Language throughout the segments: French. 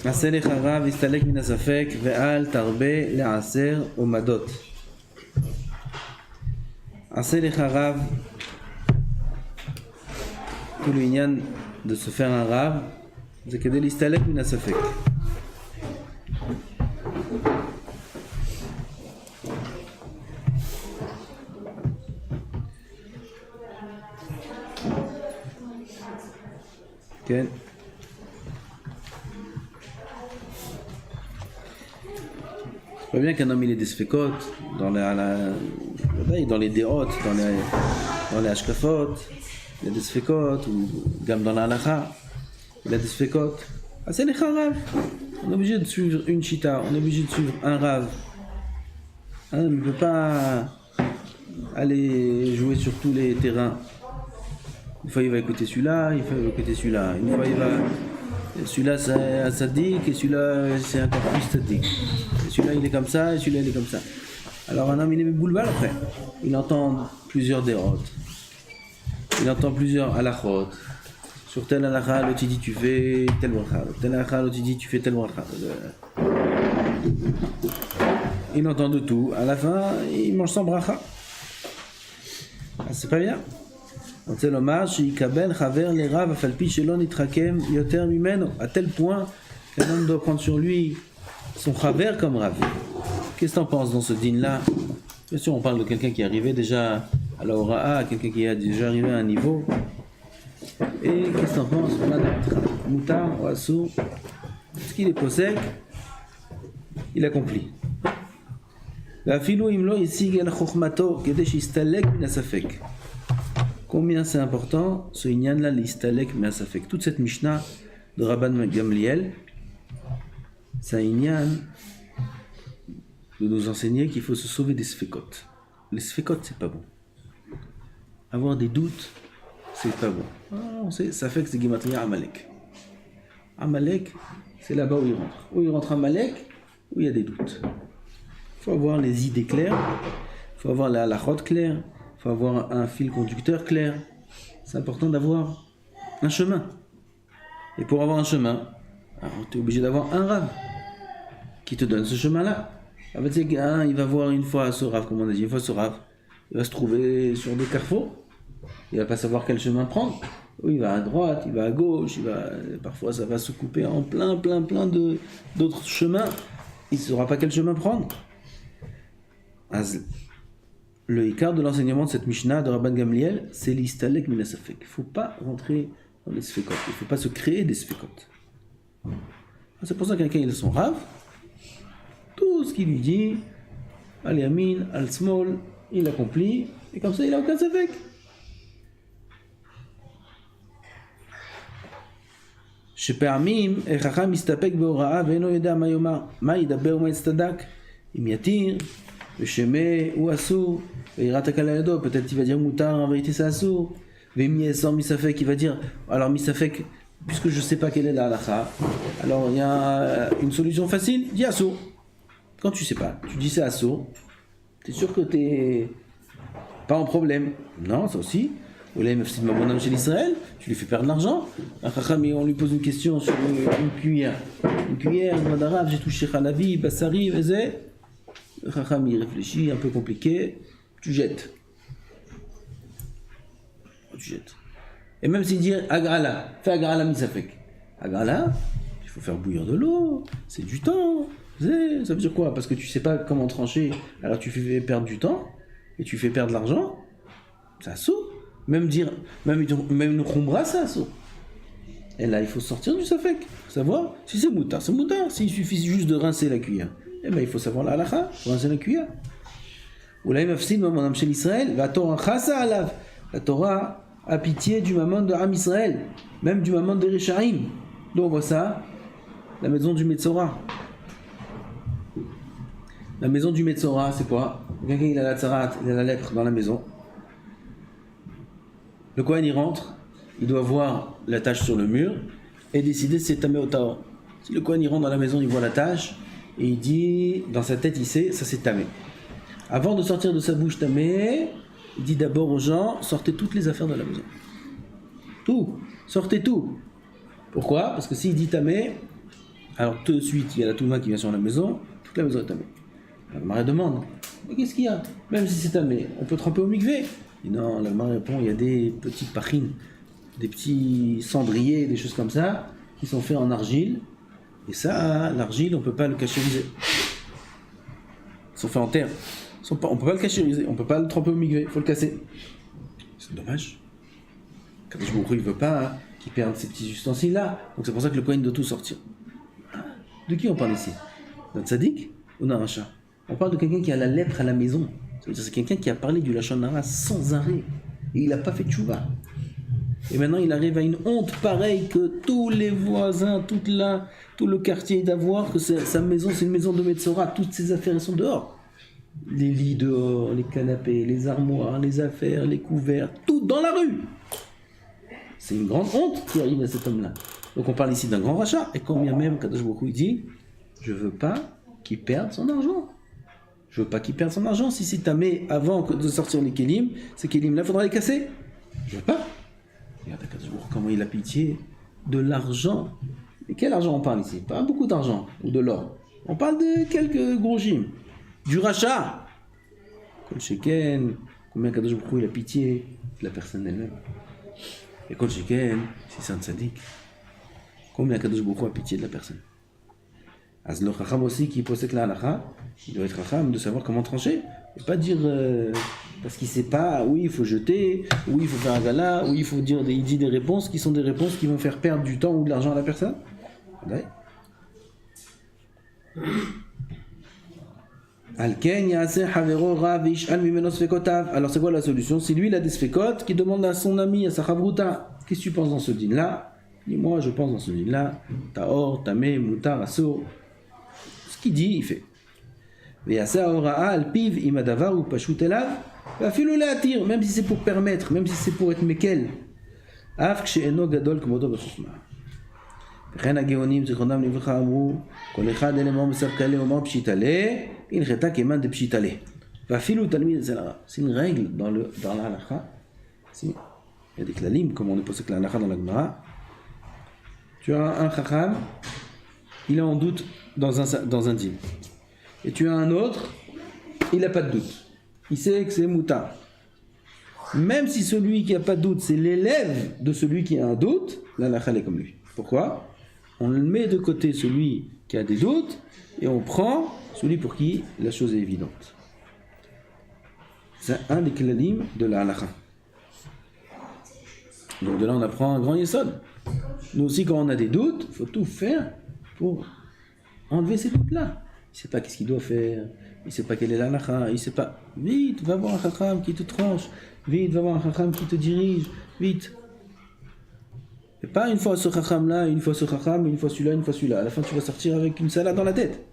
עשה לך רב, הסתלק מן הספק, ואל תרבה לעשר עומדות. עשה לך רב, tout l'union de se faire un rab, c'est כדי להסתלק מן הספק. כן. C'est pas bien qu'un homme il ait des sfekot dans les dérotes, dans les hashkafot, il y a des sfekot, ou même dans la halacha, il y a des sfekot. Ah, c'est les harav. On est obligé de suivre une chita, on est obligé de suivre un rav. On ne peut pas aller jouer sur tous les terrains. Une fois il va écouter celui-là, une fois il va écouter celui-là. Une fois il va... Celui-là c'est un sadique et celui-là c'est encore plus sadique. Celui-là il est comme ça et celui-là il est comme ça. Alors un homme il est boulbal après. Il entend plusieurs dérotes. Il entend plusieurs halachot. Sur tel halakha, l'autre il dit tu fais tel bracha. Tel halakha, l'autre il dit tu fais tel bracha. Il entend de tout. À la fin, il mange sans bracha. Ah, c'est pas bien. On sait l'hommage, שיקבל חבר לרב אף על פי שלא נתחכם יותר ממנו, à tel point qu'un homme doit prendre sur lui son חבר comme rave. Qu'est-ce que tu en penses dans ce din-là? Bien sûr, on parle de quelqu'un qui est arrivé déjà à la Hora'a, quelqu'un qui est déjà arrivé à un niveau. Et qu'est-ce que tu en penses? Moutar ou Assour, ce qu'il est possède, il accomplit. ואפילו אם לא השיג אל חוכמתו כדי שיסתלק מן הספק. Combien c'est important ce inyan là l'istalek me'asafek. Toute cette Mishnah de Rabban Gamliel, c'est un inyan de nous enseigner qu'il faut se sauver des sfekot. Les sfekot c'est pas bon. Avoir des doutes c'est pas bon. On sait, safek c'est Gematria Amalek. Amalek c'est là-bas où il rentre. Où il rentre Amalek, où il y a des doutes. Il faut avoir les idées claires, il faut avoir la halachot claire. Il faut avoir un fil conducteur clair. C'est important d'avoir un chemin. Et pour avoir un chemin, tu es obligé d'avoir un rave qui te donne ce chemin-là. En fait, c'est qu'un, il va voir une fois ce rave, comme on a dit, une fois ce rave, il va se trouver sur des carrefours, il va pas savoir quel chemin prendre. Oui, il va à droite, il va à gauche, parfois ça va se couper en plein d'autres chemins. Il ne saura pas quel chemin prendre. Le écart de l'enseignement de cette Mishnah de Rabban Gamliel, c'est l'istalek min asafek. Il ne faut pas rentrer dans les sfekot, il ne faut pas se créer des sfekot. C'est pour ça que quelqu'un il a son rave, tout ce qu'il lui dit, al yamin, al smol, il accomplit, et comme ça il n'a aucun safek. שפעמים חכם מסתפק בהוראה ואינו יודע מה יאמר, מה ידבר ומה יצטדק, אם יתיר ושמה הוא אסור ויראת הקל על ידו, peut-être il va dire moutar, en vérité c'est assour, ואם יאסור מספק, il va dire alors מספק, puisque je sais pas quelle est la halakha, alors il y a une solution facile, dis assour. Quand tu sais pas, tu dis c'est assour, t'es sûr que t'es pas en problème? Non, ça aussi. Ou là, chez l'Israël, tu lui fais perdre de l'argent. On lui pose une question sur une cuillère. Une cuillère, madarav, j'ai touché khalavi, bassari, vezé. Le chacham il réfléchit, un peu compliqué. Tu jettes. Tu jettes. Et même s'il dit agrala, fais agrala misafek. Agrala, il faut faire bouillir de l'eau, c'est du temps. Ça veut dire quoi? Parce que tu sais pas comment trancher, alors tu fais perdre du temps et tu fais perdre de l'argent. Ça saute. Même une khombra, ça saute. Et là, il faut sortir du safek. Savoir si c'est moutar, c'est moutar. S'il suffit juste de rincer la cuillère, eh ben il faut savoir la halakha pour rincer la cuillère. Ou là, il mafsid maman chez l'Israël, la Torah chassa alav. La Torah a pitié du maman de Am Israël, même du maman de Rechaim. Donc on voit ça, la maison du Metzora. La maison du Metzora, c'est quoi? Quelqu'un il a la tzarat, il a la lèpre dans la maison. Le Kohen il rentre, il doit voir la tache sur le mur et décider si c'est tamé ou tahor. Si le Kohen il rentre dans la maison, il voit la tache et il dit, dans sa tête il sait, ça c'est tamé. Avant de sortir de sa bouche tamé, il dit d'abord aux gens, sortez toutes les affaires de la maison. Tout, sortez tout. Pourquoi? Parce que s'il dit tamé, Alors tout de suite, il y a la Touma qui vient sur la maison, toute la maison est tamée. La Gemara demande, mais qu'est-ce qu'il y a? Même si c'est tamé, on peut tremper au mikvé? Et non, la Gemara répond, il y a des petites pachines, des petits cendriers, des choses comme ça, qui sont faits en argile. Et ça, l'argile, on ne peut pas le cachériser. Ils sont faits en terre. On ne peut pas le cachériser, on ne peut pas le tremper au mikvé, il faut le casser. C'est dommage. Kadosh Baruch Hu, il ne veut pas qu'il perde ces petits ustensiles-là. Donc c'est pour ça que le Kohen doit tout sortir. De qui on parle ici? D'un tzaddik ou d'un rachat? On parle de quelqu'un qui a la lèpre à la maison. Ça veut dire c'est quelqu'un qui a parlé du lachon hara sans arrêt. Et il n'a pas fait tchouva. Et maintenant il arrive à une honte pareille que tous les voisins, tout le quartier doit voir que sa maison c'est une maison de Metzora. Toutes ses affaires elles sont dehors. Les lits dehors, les canapés, les armoires, les affaires, les couverts, tout dans la rue. C'est une grande honte qui arrive à cet homme-là. Donc on parle ici d'un grand rachat. Et quand bien même Kadosh Baruch Hu dit, je veux pas qu'il perde son argent. Je veux pas qu'il perde son argent. Si c'est tamé avant de sortir les kélim, ces kélim-là, il faudra les casser. Je veux pas. Regarde Kadosh Baruch Hu, comment il a pitié de l'argent. Et quel argent on parle ici? Pas beaucoup d'argent ou de l'or. On parle de quelques gros gyms. Du rachat. Kol Sheken, combien Kadosh Baruch Hu il a pitié de la personne elle-même. Et Kol Sheken, si c'est un tzaddik, combien Kadosh Baruch Hu a pitié de la personne. Az le chacham aussi qui possède la halakha, il doit être chacham de savoir comment trancher. Et pas dire parce qu'il sait pas, oui il faut jeter, oui il faut faire un gala, oui il faut dire il dit des réponses qui sont des réponses qui vont faire perdre du temps ou de l'argent à la personne. Ouais. Alors c'est quoi la solution? C'est lui il a des sfekot qui demande à son ami, à sa chavruta, qu'est-ce que tu penses dans ce din là? Dis-moi, je pense dans ce din là, taor, tamé, moutar, assour. Ce qu'il dit, il fait. Même si c'est pour permettre, même si c'est pour être mekel. וכן הגאונים זיכרונם לברכה אמרו כל אחד אלה מה מספקלה ומה פשיטלה הלכתה כמן דפשיטלה ואפילו תלמיד אצל הרב. C'est une règle dans la halakha. Il y a des klalim comme on est posé que la halakha dans la Gemara. Tu as un chacham, il est en doute dans un din. Et tu as un autre, il n'a pas de doute. Il sait que c'est moutar. Même si celui qui n'a pas de doute, c'est l'élève de celui qui a un doute, la halakha est comme lui. Pourquoi? On met de côté celui qui a des doutes et on prend celui pour qui la chose est évidente. C'est un des klalim de la halakha. Donc de là on apprend un grand yesod. Nous aussi quand on a des doutes, il faut tout faire pour enlever ces doutes-là. Il ne sait pas qu'est-ce qu'il doit faire, il ne sait pas quelle est la halakha, il ne sait pas. Vite, va voir un chacham qui te tranche, vite, va voir un chacham qui te dirige, vite. Et pas une fois ce chacham là, une fois ce chacham, une fois celui-là, une fois celui-là. À la fin, tu vas sortir avec une salade dans la tête.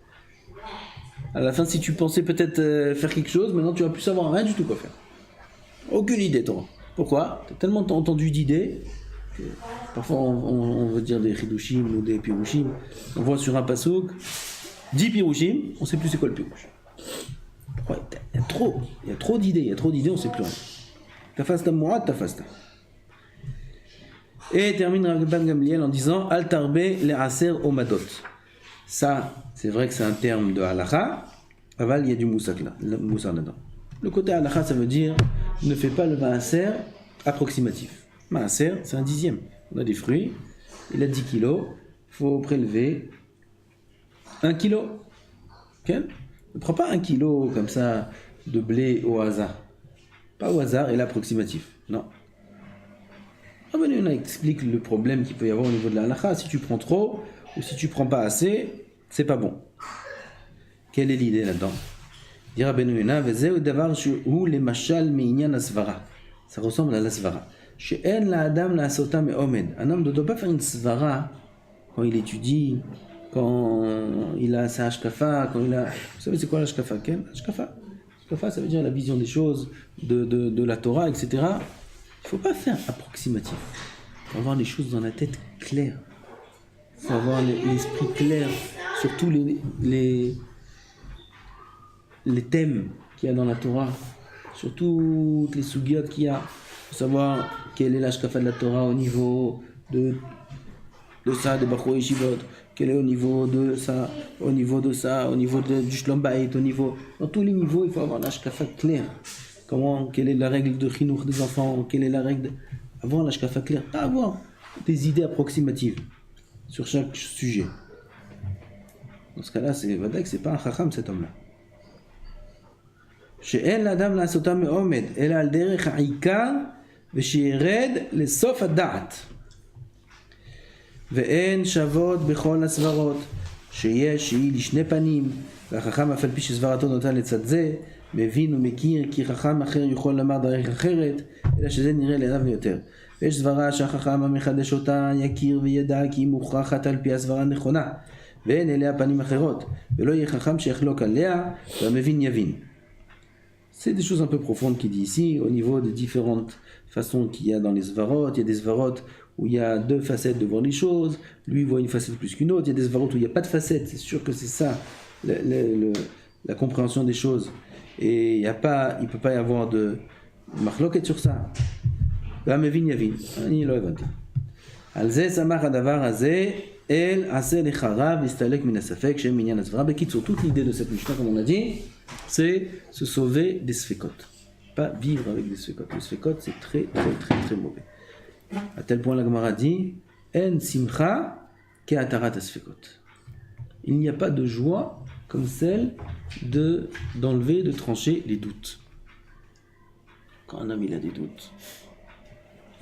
À la fin, si tu pensais peut-être faire quelque chose, maintenant tu vas plus savoir rien du tout quoi faire. Aucune idée, toi. Pourquoi? Tu as tellement entendu d'idées que parfois on veut dire des chidushim ou des pirushim. On voit sur un pasouk 10 pirushim, on ne sait plus c'est quoi le pirush. Pourquoi? Il y a trop d'idées, on ne sait plus rien. Tafasta mu'ad, tafasta. Et termine Rabban Gamliel en disant Al tarbe le aser omadot. Ça, c'est vrai que c'est un terme de halakha, aval il y a du moussar là-dedans. Le côté halakha, ça veut dire ne fais pas le maaser approximatif. Maaser, c'est un dixième. On a des fruits, il a 10 kilos, il faut prélever 1 kilo. Okay? Ne prends pas 1 kilo comme ça de blé au hasard. Pas au hasard et l'approximatif. Non. Rabban Yonah explique le problème qu'il peut y avoir au niveau de la halakha. Si tu prends trop ou si tu prends pas assez, c'est pas bon. Quelle est l'idée là-dedans? Dit Rabban Yonah, vezeu davar shu le mashal mi'inyan asvara. Ça ressemble à la svara. She'en la adam la asota me'omed. Un homme ne doit pas faire une svara quand il étudie, quand il a sa hashkafa, quand il a... Vous savez c'est quoi la hashkafa? Hashkafa, ça veut dire la vision des choses, de la Torah, etc. Il ne faut pas faire approximatif. Il faut avoir les choses dans la tête claires. Il faut avoir l'esprit clair sur tous les thèmes qu'il y a dans la Torah, sur toutes les sugyot qu'il y a. Il faut savoir quelle est l'ashkafa de la Torah au niveau de ça, des Bachou Yeshivot, quel est au niveau de ça, au niveau de ça, au niveau du Shlom Bayit, au niveau... Dans tous les niveaux, il faut avoir l'ashkafa clair. Quelle est la règle de chinour des enfants, quelle est la règle... Avoir l'ashkafa clair, pas avoir des idées approximatives sur chaque sujet. Dans ce cas-là, c'est pas un chacham cet homme-là. שאין לאדם לעשותה מעומד, אלא על דרך העיקר, ושירד לסוף הדעת. ואין שוות בכל הסברות, שהיא לשני פנים, והחכם אף על פי שסברתו נוטה לצד זה, מבין ומכיר כי חכם אחר יכול לומר דרך אחרת, אלא שזה נראה לעיניו יותר. ויש סברה שהחכם המחדש אותה יכיר וידע כי היא מוכרחת על פי הסברה הנכונה, ואין אליה פנים אחרות, ולא יהיה חכם שיחלוק עליה, והמבין יבין. C'est des choses un peu profondes qu'il dit ici, au niveau des différentes façons qu'il y a dans les svarot. Il y a des svarot où il y a deux facettes de voir les choses, lui il voit une facette plus qu'une autre. Il y a des svarot où il n'y a pas de facette, c'est sûr que c'est ça la compréhension des choses. Et il ne peut pas y avoir de marloquet sur ça. והמבין יבין, אני לא הבנתי. על זה שמח הדבר הזה, אל עשה לחרב להסתלק מן הספק שהם עניין הסברה. בקיצור, toute l'idée de cette משנה, comme on a dit, c'est se sauver des sfekot. Pas vivre avec des sfekot. Les sfekot, c'est très, très, très, très mauvais. À tel point, la Gemara dit, en simcha ke atarat sfekot. Il n'y a pas de joie comme celle d'enlever, de trancher les doutes. Quand un homme il a des doutes,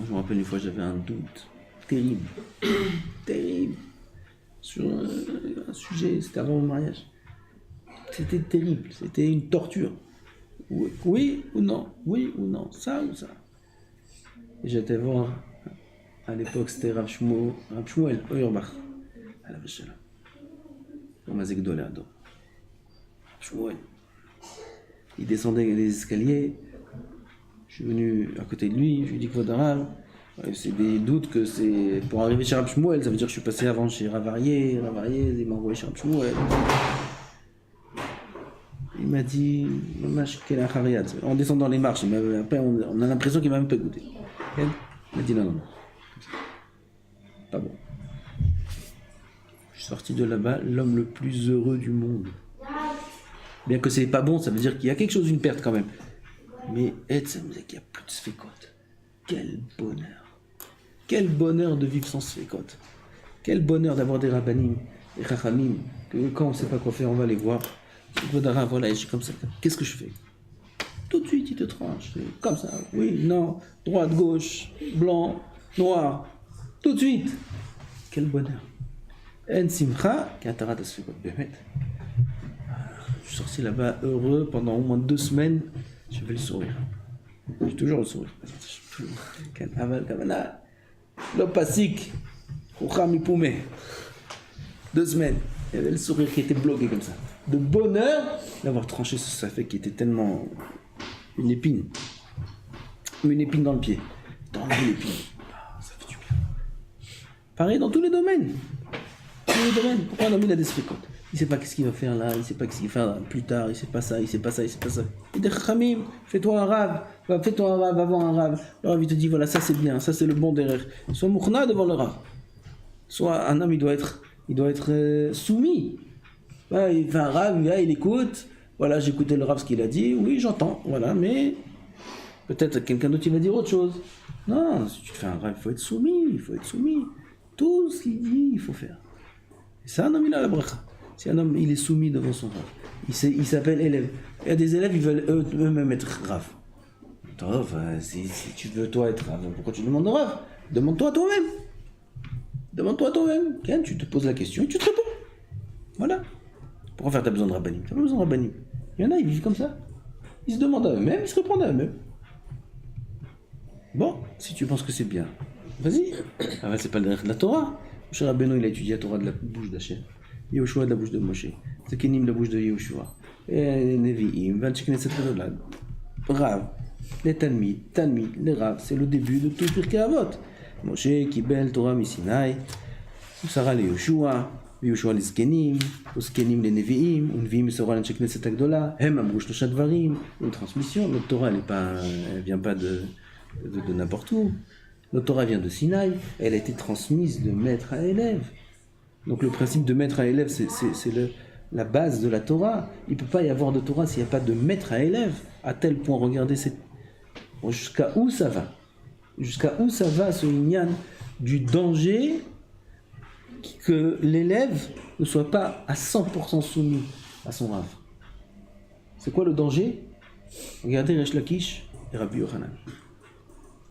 je me rappelle une fois j'avais un doute terrible, terrible, sur un sujet, c'était avant mon mariage. C'était terrible, c'était une torture. Oui ou non, ça ou ça. Et j'étais voir, à l'époque c'était Rav Shmuel Oyurbach, à la Vachala. On m'a zégdolé à dos. Shmuel. Il descendait les escaliers. Je suis venu à côté de lui, je lui ai dit que Vodarav, c'est des doutes que c'est. Pour arriver chez Rav Shmuel, ça veut dire que je suis passé avant chez Rav Aryeh, il m'a envoyé chez Rav Shmuel. Il m'a dit, en descendant les marches, après on a l'impression qu'il m'a même pas écouté. Il m'a dit non. Pas bon. Je suis sorti de là-bas, l'homme le plus heureux du monde. Bien que c'est pas bon, ça veut dire qu'il y a quelque chose, une perte quand même. Mais ça me dit qu'il n'y a plus de sfekot. Quel bonheur. Quel bonheur de vivre sans sfekot. Quel bonheur d'avoir des rabbanim, des chachamim, que quand on ne sait pas quoi faire, on va les voir. Voilà, je suis comme ça. Qu'est-ce que je fais? Tout de suite, il te tranche. Comme ça. Oui, non, droite, gauche, blanc, noir. Tout de suite. Quel bonheur. En simcha, qu'atarat asfekot. Je suis sorti là-bas heureux pendant au moins 2 semaines. J'avais le sourire. J'ai toujours le sourire. L'opasik, Choucham Poumé. 2 semaines. Il y avait le sourire qui était bloqué comme ça. De bonheur d'avoir tranché ce safek qui était tellement une épine dans le pied. D'enlever l'épine. Ça fait du bien. Pareil dans tous les domaines. Pourquoi un homme il a des sfekot? Il ne sait pas qu'est-ce qu'il va faire là, il ne sait pas qu'est-ce qu'il va faire plus tard, il ne sait pas ça. Il dit Chachamim, fais-toi un rave, va voir un rave. Le rave il te dit voilà, ça c'est bien, ça c'est le bon derrière. Sois mouchna devant le rave. Soit un homme il doit être soumis. Il fait un rave, il écoute. Voilà, j'ai écouté le rave ce qu'il a dit, oui j'entends, voilà, mais peut-être quelqu'un d'autre il va dire autre chose. Non, si tu fais un rave, il faut être soumis. Tout ce qu'il dit, il faut faire. Et ça, un homme il a la bracha. Si un homme il est soumis devant son rave, il s'appelle élève. Il y a des élèves, ils veulent eux-mêmes être rave. Si tu veux toi être rave, pourquoi tu demandes au rave? Demande-toi toi-même. Tiens, tu te poses la question et tu te réponds. Voilà. Pourquoi faire t'as besoin de rabbanim? T'as pas besoin de rabbanim. Il y en a, ils vivent comme ça. Ils se demandent à eux-mêmes, ils se répondent à eux-mêmes. Bon, si tu penses que c'est bien, vas-y. C'est pas le derrière de la Torah. Moshe Rabbeinu, il a étudié la Torah de la bouche d'Hachem. Yehoshua de la bouche de Moshe. Zekenim de la bouche de Yehoshua. Et Nevi'im, Vanchi Knesset Gadolad. Rav, les Talmid, les Rav, c'est le début de tout Pirkei Avot. Moshe, Kibel, Torah, Misinaï, Sarah, les Yehoshua, Yehoshua, les Zkenim, les Zkenim, les Nevi'im, Nevi'im, Sarah, les Knesset Gadolad, Hem, Amrouch, le Shadvarim, une transmission. Notre Torah, elle vient pas de n'importe où. Notre Torah vient de Sinaï, elle a été transmise de maître à élève. Donc le principe de maître à élève, c'est la base de la Torah. Il ne peut pas y avoir de Torah s'il n'y a pas de maître à élève. À tel point, regardez, jusqu'à où ça va. Jusqu'à où ça va ce inyan du danger que l'élève ne soit pas à 100% soumis à son rave. C'est quoi le danger? Regardez Resh Lakish et Rabbi Yochanan.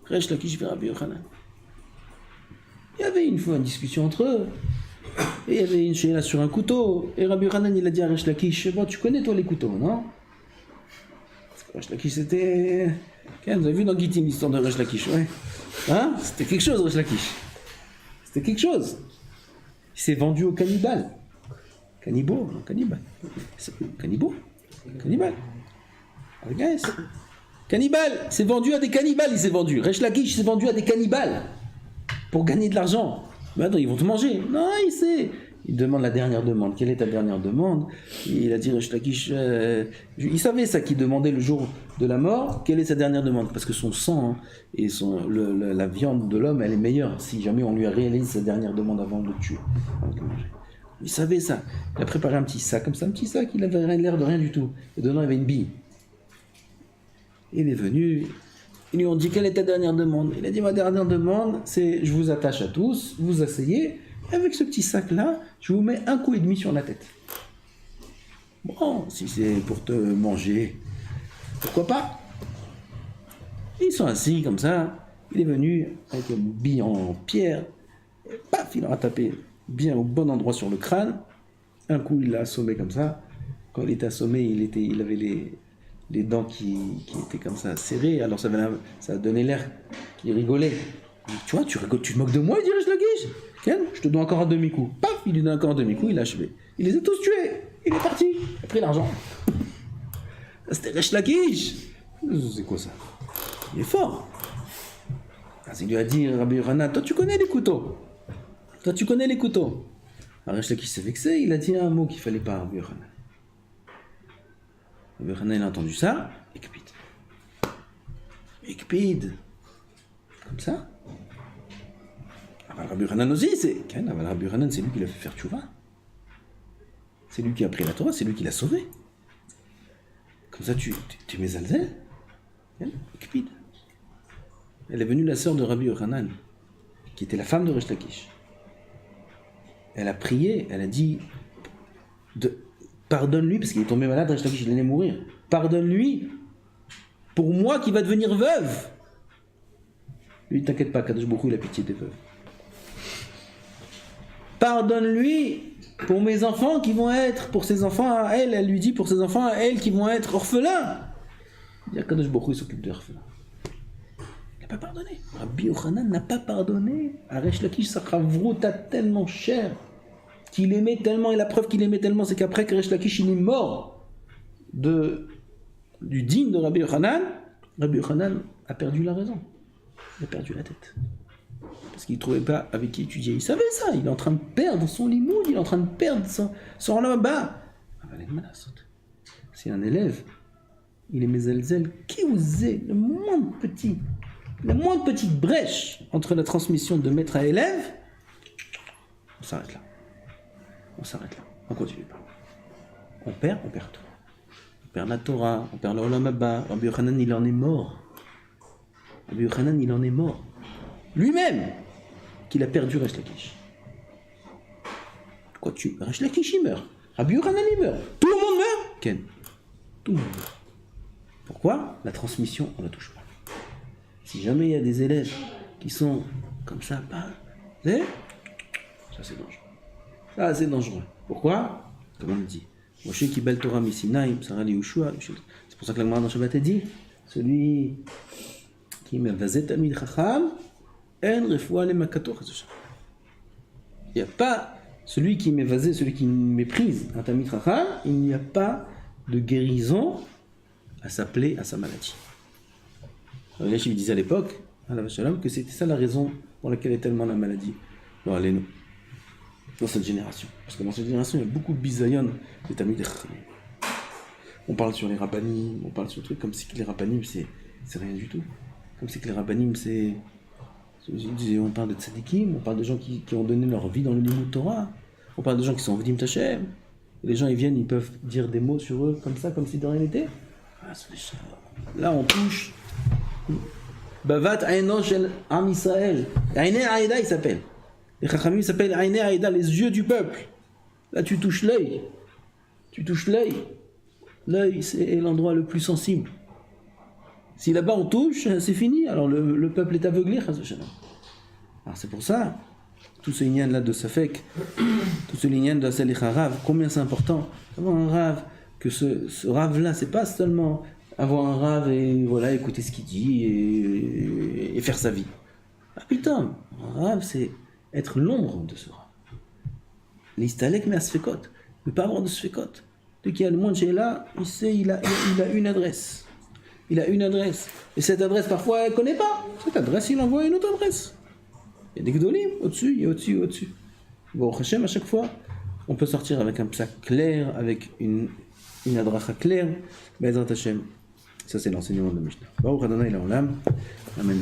Resh Lakish et Rabbi Yochanan. Il y avait une fois une discussion entre eux. Et il y avait une chéla sur un couteau. Et Rabbi Yochanan, il a dit à Resh Lakish, bon, tu connais toi les couteaux, non? Resh Lakish, c'était... Vous avez vu dans Gittin l'histoire de Resh Lakish, ouais? Hein? C'était quelque chose, Resh Lakish. C'était quelque chose. Il s'est vendu aux cannibales. Cannibaux, non, cannibales. Cannibaux? Cannibales. Avec un S. Cannibale, il s'est vendu à des cannibales, il s'est vendu. Resh Lakish s'est vendu à des cannibales pour gagner de l'argent. Mais attends, ils vont te manger. Non, il sait. Il demande la dernière demande. Quelle est ta dernière demande? Il a dit Resh Lakish, il savait ça qu'il demandait le jour de la mort. Quelle est sa dernière demande? Parce que son sang et la viande de l'homme, elle est meilleure si jamais on lui a réalisé sa dernière demande avant de le tuer, avant de le manger. Il savait ça. Il a préparé un petit sac comme ça, un petit sac. Il avait l'air de rien du tout. Et dedans il y avait une bille. Il est venu. Ils lui ont dit quelle est ta dernière demande? Il a dit ma dernière demande, c'est je vous attache à tous, vous vous asseyez. Avec ce petit sac-là, je vous mets 1,5 coup sur la tête. Bon, si c'est pour te manger, pourquoi pas? Ils sont assis comme ça. Il est venu avec une bille en pierre. Et paf, il leur a tapé bien au bon endroit sur le crâne. Un coup, il l'a assommé comme ça. Quand il était assommé, il avait les dents qui étaient comme ça serrées. Alors ça a donné l'air qu'il rigolait. Tu vois, tu rigoles, tu te moques de moi, il dit Resh Lakish. Ken, je te donne encore un demi-coup. Paf, il lui donne encore un demi-coup, il l'a achevé. Il les a tous tués. Il est parti. Il a pris l'argent. C'était Resh Lakish. C'est quoi ça? Il est fort. Il lui a dit, Rabbi Yochanan, toi tu connais les couteaux. Toi tu connais les couteaux. Alors Resh Lakish s'est vexé, il a dit un mot qu'il fallait pas à Rabbi Yochanan. Rabbi Yochanan, il a entendu ça. Ekpid. Comme ça. Rabbi Yochanan aussi, Rabbi Yochanan, c'est lui qui l'a fait faire tchouva. C'est lui qui a pris la Torah, c'est lui qui l'a sauvé. Comme ça, tu mets Zalzel. Ekpid. Elle est venue la sœur de Rabbi Yochanan, qui était la femme de Resh Lakish. Elle a prié, elle a dit pardonne-lui, parce qu'il est tombé malade, Resh Lakish, il allait mourir. Pardonne-lui pour moi qui va devenir veuve. Lui, t'inquiète pas, Kadosh Baruch Hu, il a pitié des veuves. Pardonne-lui pour mes enfants qui vont être, pour ses enfants à elle, elle lui dit pour ses enfants à elle qui vont être orphelins. Il y a Kadosh Baruch Hu, il s'occupe des orphelins. Il n'a pas pardonné. Rabbi Yochanan n'a pas pardonné. À Resh Lakish, sa chavrota tellement cher qu'il aimait tellement, et la preuve qu'il aimait tellement, c'est qu'après que Resh Lakish il est mort du digne de Rabbi Yochanan a perdu la raison. Il a perdu la tête. Parce qu'il ne trouvait pas avec qui étudier. Il savait ça. Il est en train de perdre son limoud. Il est en train de perdre son là-bas. C'est un élève. Il est mezelzel. Qui osait la moindre petite brèche entre la transmission de maître à élève. On s'arrête là. On continue pas. On perd tout. On perd la Torah. On perd le Olam Haba. Rabbi Yochanan, il en est mort. Lui-même, qu'il a perdu Resh Lakish. Quoi Resh Lakish, il meurt. Rabbi Yochanan, il meurt. Tout le monde meurt. Ken. Tout le monde meurt. Pourquoi? La transmission, on ne la touche pas. Si jamais il y a des élèves qui sont comme ça, ça c'est dangereux. Pourquoi? Comme on le dit. Moshe qui bel Torah Misinaï, Sarah li Yoshua. C'est pour ça que la Gemara dans Shabbat a dit, celui qui mevazet tamid chacham, en refoua le makato chazusha. Il n'y a pas celui qui mevazet, celui qui méprise un tamid chacham, il n'y a pas de guérison à sa plaie, à sa maladie. Alors, il disait à l'époque, à la Vachalom, que c'était ça la raison pour laquelle est tellement la maladie. Bon, allez, nous. Dans cette génération. Parce que dans cette génération, il y a beaucoup de bisayon de tamid chacham. On parle sur les rabbanim, on parle sur des trucs comme si les rabbanim, c'est rien du tout. Comme si les rabbanim, on parle de tzadikim, on parle de gens qui ont donné leur vie dans le Limud Torah. On parle de gens qui sont Avdim Tachem. Les gens, ils viennent, ils peuvent dire des mots sur eux comme ça, comme si de rien n'était. Là, on touche. Bavat Aino Shel Am Israël. Aïné Aïda, il s'appelle. Les Chachamim s'appellent Aïné Aïda, les yeux du peuple. Là, tu touches l'œil. Tu touches l'œil. L'œil, c'est l'endroit le plus sensible. Si là-bas on touche, c'est fini. Alors le peuple est aveuglé. Alors c'est pour ça, tout ce lignan là de Safek, tout ce lignan de Salicha Rav, combien c'est important avoir un Rav, que ce Rav là, c'est pas seulement avoir un Rav et voilà, écouter ce qu'il dit et faire sa vie. Ah putain, un Rav c'est être l'ombre de ce Rav. L'istalek mais à Sfekot, ne pas avoir de Sfekot. Dès qu'il y a le monde qui est là, il sait, il a une adresse. Il a une adresse. Et cette adresse, parfois, elle ne connaît pas. Cette adresse, il envoie une autre adresse. Il y a des gdolim au-dessus, il y a au-dessus, au-dessus. Bon, Hachem, à chaque fois, on peut sortir avec un psak clair, avec une adracha claire. Bezrat Hachem. Ça, c'est l'enseignement de Mishnah. Baruch Adonai La'olam. Amen.